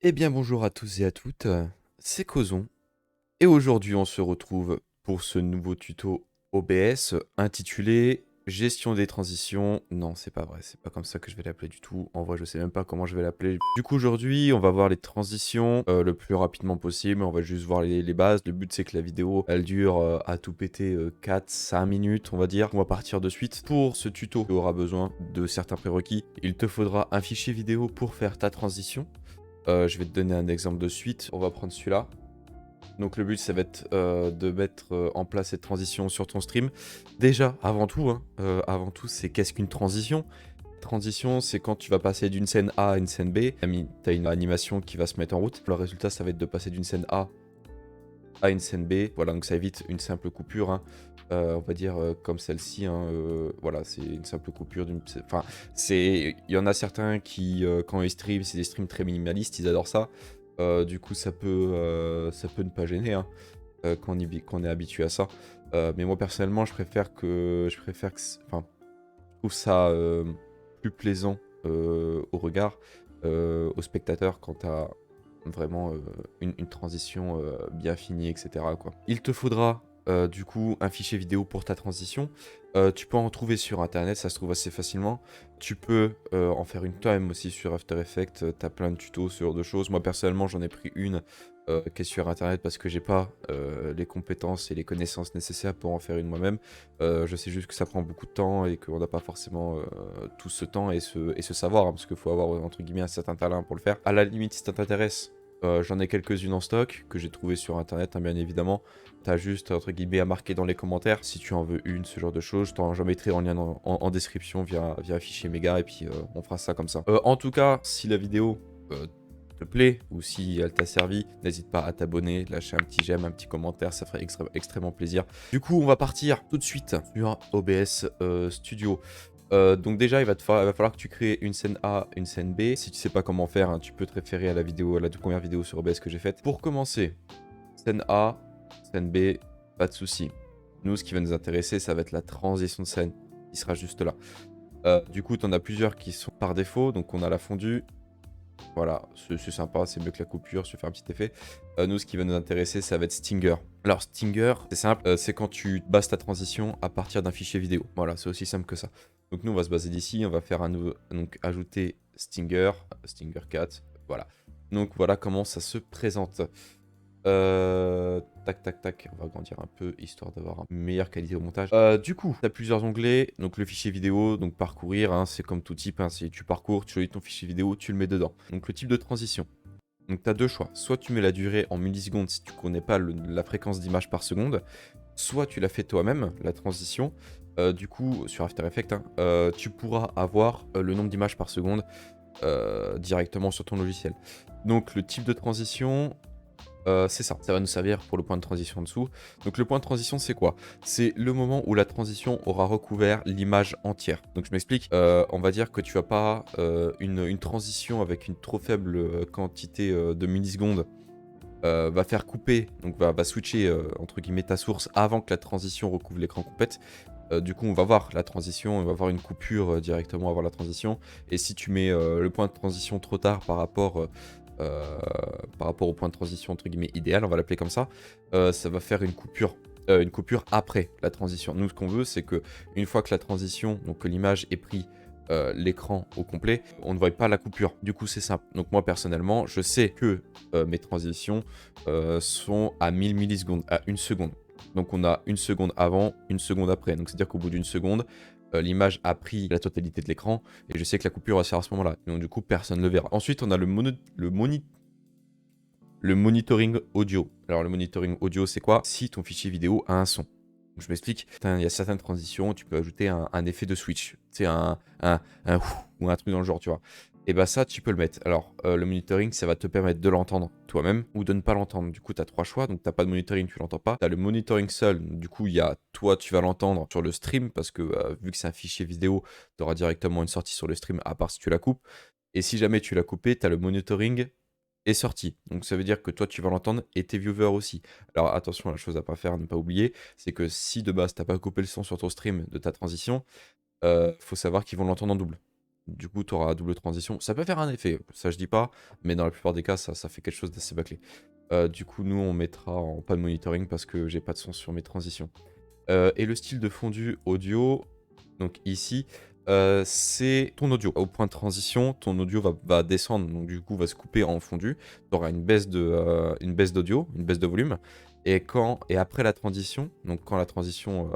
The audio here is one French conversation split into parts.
Eh bien bonjour à tous et à toutes, c'est Cozon et aujourd'hui on se retrouve pour ce nouveau tuto OBS intitulé Gestion des transitions. Non, c'est pas vrai, c'est pas comme ça que je vais l'appeler du tout. En vrai, je sais même pas comment je vais l'appeler. Du coup, aujourd'hui, on va voir les transitions le plus rapidement possible. On va juste voir les bases. Le but, c'est que la vidéo, elle dure à tout péter 4-5 minutes, on va dire. On va partir de suite. Pour ce tuto, tu auras besoin de certains prérequis. Il te faudra un fichier vidéo pour faire ta transition. Je vais te donner un exemple de suite. On va prendre celui-là. Donc le but, ça va être de mettre en place cette transition sur ton stream. Déjà, avant tout, c'est qu'est-ce qu'une transition? Transition, c'est quand tu vas passer d'une scène A à une scène B. Tu as une animation qui va se mettre en route. Le résultat, ça va être de passer d'une scène A à une scène B. Voilà, donc ça évite une simple coupure, hein. On va dire comme celle-ci, hein, voilà, c'est une simple coupure. Enfin, il y en a certains qui, quand ils streament, c'est des streams très minimalistes, ils adorent ça. Du coup, ça peut ne pas gêner, hein, quand on est habitué à ça. Mais moi, personnellement, enfin, je trouve ça plus plaisant au regard, au spectateur, quand tu as vraiment une transition bien finie, etc., quoi. Il te faudra du coup un fichier vidéo pour ta transition. Tu peux en trouver sur internet, ça se trouve assez facilement. Tu peux en faire une toi-même aussi sur After Effects. Tu as plein de tutos, ce genre de choses. Moi personnellement, j'en ai pris une qui est sur internet parce que j'ai pas les compétences et les connaissances nécessaires pour en faire une moi-même. Je sais juste que ça prend beaucoup de temps et qu'on n'a pas forcément tout ce temps et ce savoir, hein, parce qu'il faut avoir entre guillemets un certain talent pour le faire. À la limite, si ça t'intéresse, j'en ai quelques-unes en stock que j'ai trouvées sur internet, hein, bien évidemment. T'as juste entre guillemets à marquer dans les commentaires si tu en veux une, ce genre de choses. J'en mettrai en lien en description via un fichier méga et puis on fera ça comme ça. En tout cas, si la vidéo te plaît ou si elle t'a servi, n'hésite pas à t'abonner, lâcher un petit j'aime, un petit commentaire, ça ferait extrêmement plaisir. Du coup, on va partir tout de suite sur OBS Studio. Donc déjà, il va falloir que tu crées une scène A, une scène B. Si tu sais pas comment faire, hein, tu peux te référer à la vidéo, à la toute première vidéo sur OBS que j'ai faite. Pour commencer, scène A, scène B, pas de souci. Nous, ce qui va nous intéresser, ça va être la transition de scène, qui sera juste là. Du coup, tu en as plusieurs qui sont par défaut. Donc on a la fondue. Voilà, c'est sympa, c'est mieux que la coupure, ça fait un petit effet. Nous, ce qui va nous intéresser, ça va être Stinger. Alors, Stinger, c'est simple, c'est quand tu bases ta transition à partir d'un fichier vidéo. Voilà, c'est aussi simple que ça. Donc, nous, on va se baser d'ici, on va faire un nouveau, donc ajouter Stinger, Stinger 4, voilà. Donc, voilà comment ça se présente. Tac, tac, tac. On va agrandir un peu, histoire d'avoir une meilleure qualité au montage. Du coup, tu as plusieurs onglets. Donc, le fichier vidéo, donc parcourir, hein, c'est comme tout type. Hein, si tu parcours, tu choisis ton fichier vidéo, tu le mets dedans. Donc, le type de transition. Donc, tu as deux choix. Soit tu mets la durée en millisecondes si tu connais pas la fréquence d'image par seconde. Soit tu l'as fait toi-même, la transition. Du coup, sur After Effects, hein, tu pourras avoir le nombre d'images par seconde directement sur ton logiciel. Donc, le type de transition, c'est ça, ça va nous servir pour le point de transition en dessous. Donc le point de transition, c'est quoi? C'est le moment où la transition aura recouvert l'image entière. Donc je m'explique, on va dire que tu vas pas une transition avec une trop faible quantité de millisecondes va faire couper, donc va switcher entre guillemets ta source avant que la transition recouvre l'écran complète. Du coup, on va voir la transition, on va voir une coupure directement avant la transition. Et si tu mets le point de transition trop tard euh, par rapport au point de transition entre guillemets idéal, on va l'appeler comme ça va faire une coupure après la transition. Nous, ce qu'on veut, c'est que une fois que la transition, donc que l'image ait pris l'écran au complet, on ne voit pas la coupure. Du coup, c'est simple. Donc moi, personnellement, je sais que mes transitions sont à 1000 millisecondes, à une seconde. Donc on a une seconde avant, une seconde après. Donc c'est-à-dire qu'au bout d'une seconde, l'image a pris la totalité de l'écran et je sais que la coupure va se faire à ce moment-là. Donc du coup, personne ne le verra. Ensuite, on a le monitoring audio. Alors le monitoring audio, c'est quoi? Si ton fichier vidéo a un son. Donc, je m'explique. Il y a certaines transitions, tu peux ajouter un effet de switch. C'est un ou un truc dans le genre, tu vois. Et bah ça, tu peux le mettre. Alors, le monitoring, ça va te permettre de l'entendre toi-même ou de ne pas l'entendre. Du coup, tu as trois choix. Donc, tu n'as pas de monitoring, tu l'entends pas. Tu as le monitoring seul. Du coup, il y a toi, tu vas l'entendre sur le stream parce que vu que c'est un fichier vidéo, tu auras directement une sortie sur le stream, à part si tu la coupes. Et si jamais tu l'as coupé, tu as le monitoring est sorti. Donc ça veut dire que toi tu vas l'entendre et tes viewers aussi. Alors attention, la chose à pas faire, à ne pas oublier, c'est que si de base t'as pas coupé le son sur ton stream de ta transition, faut savoir qu'ils vont l'entendre en double. Du coup, tu auras double transition. Ça peut faire un effet, ça je dis pas, mais dans la plupart des cas, ça fait quelque chose d'assez bâclé. Du coup, nous, on mettra en pas de monitoring parce que j'ai pas de son sur mes transitions. Et le style de fondu audio, donc ici, c'est ton audio. Au point de transition, ton audio va descendre, donc du coup va se couper en fondu. Tu auras une baisse d'audio, une baisse de volume. Et après la transition, donc quand la transition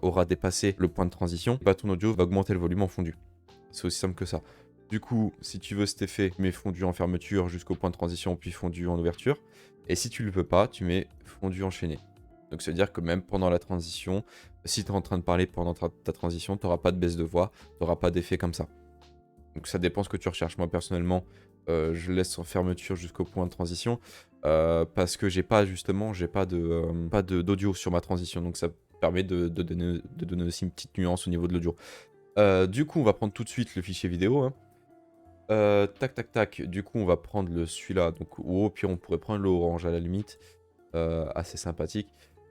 aura dépassé le point de transition, bah, ton audio va augmenter le volume en fondu. C'est aussi simple que ça. Du coup, si tu veux cet effet, tu mets fondu en fermeture jusqu'au point de transition, puis fondu en ouverture. Et si tu le veux pas, tu mets fondu enchaîné. Donc ça veut dire que même pendant la transition, si tu es en train de parler pendant ta transition, tu n'auras pas de baisse de voix, tu n'auras pas d'effet comme ça. Donc ça dépend ce que tu recherches. Moi personnellement, je laisse en fermeture jusqu'au point de transition parce que j'ai pas d'audio sur ma transition. Donc ça permet de donner aussi une petite nuance au niveau de l'audio. Du coup, on va prendre tout de suite le fichier vidéo. Hein. Tac, tac, tac. Du coup, on va prendre celui-là. Donc, ou au pire, on pourrait prendre l'orange à la limite. Assez sympathique.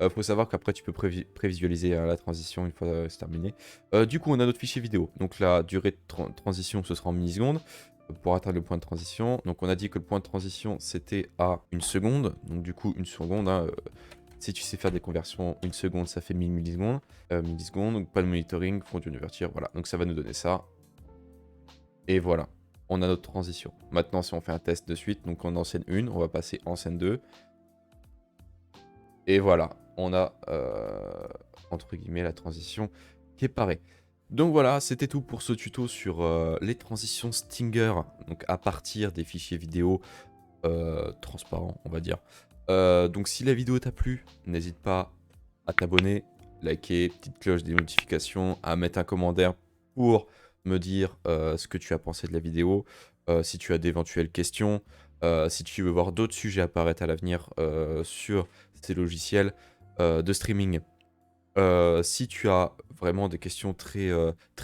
Faut savoir qu'après, tu peux prévisualiser la transition une fois c'est terminé. Du coup, on a notre fichier vidéo. Donc, la durée de transition, ce sera en millisecondes pour atteindre le point de transition. Donc, on a dit que le point de transition, c'était à 1 seconde. Donc, du coup, 1 seconde. Hein, si tu sais faire des conversions, 1 seconde, ça fait 1000 millisecondes. Millisecondes, donc pas de monitoring, fondu en ouverture, voilà. Donc ça va nous donner ça. Et voilà, on a notre transition. Maintenant, si on fait un test de suite, donc en scène 1, on va passer en scène 2. Et voilà, on a, entre guillemets, la transition qui est parée. Donc voilà, c'était tout pour ce tuto sur les transitions Stinger, donc à partir des fichiers vidéo transparents, on va dire. Donc si la vidéo t'a plu, n'hésite pas à t'abonner, liker, petite cloche des notifications, à mettre un commentaire pour me dire ce que tu as pensé de la vidéo, si tu as d'éventuelles questions, si tu veux voir d'autres sujets apparaître à l'avenir sur ces logiciels de streaming. Si tu as vraiment des questions très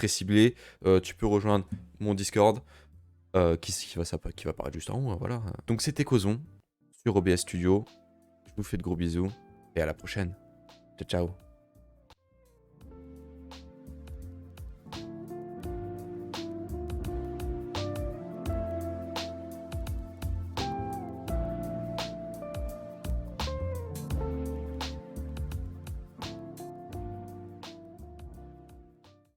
ciblées, tu peux rejoindre mon Discord qui va apparaître juste en haut. Hein, voilà. Donc c'était Causon sur OBS Studio. Je vous fais de gros bisous et à la prochaine. Ciao, ciao.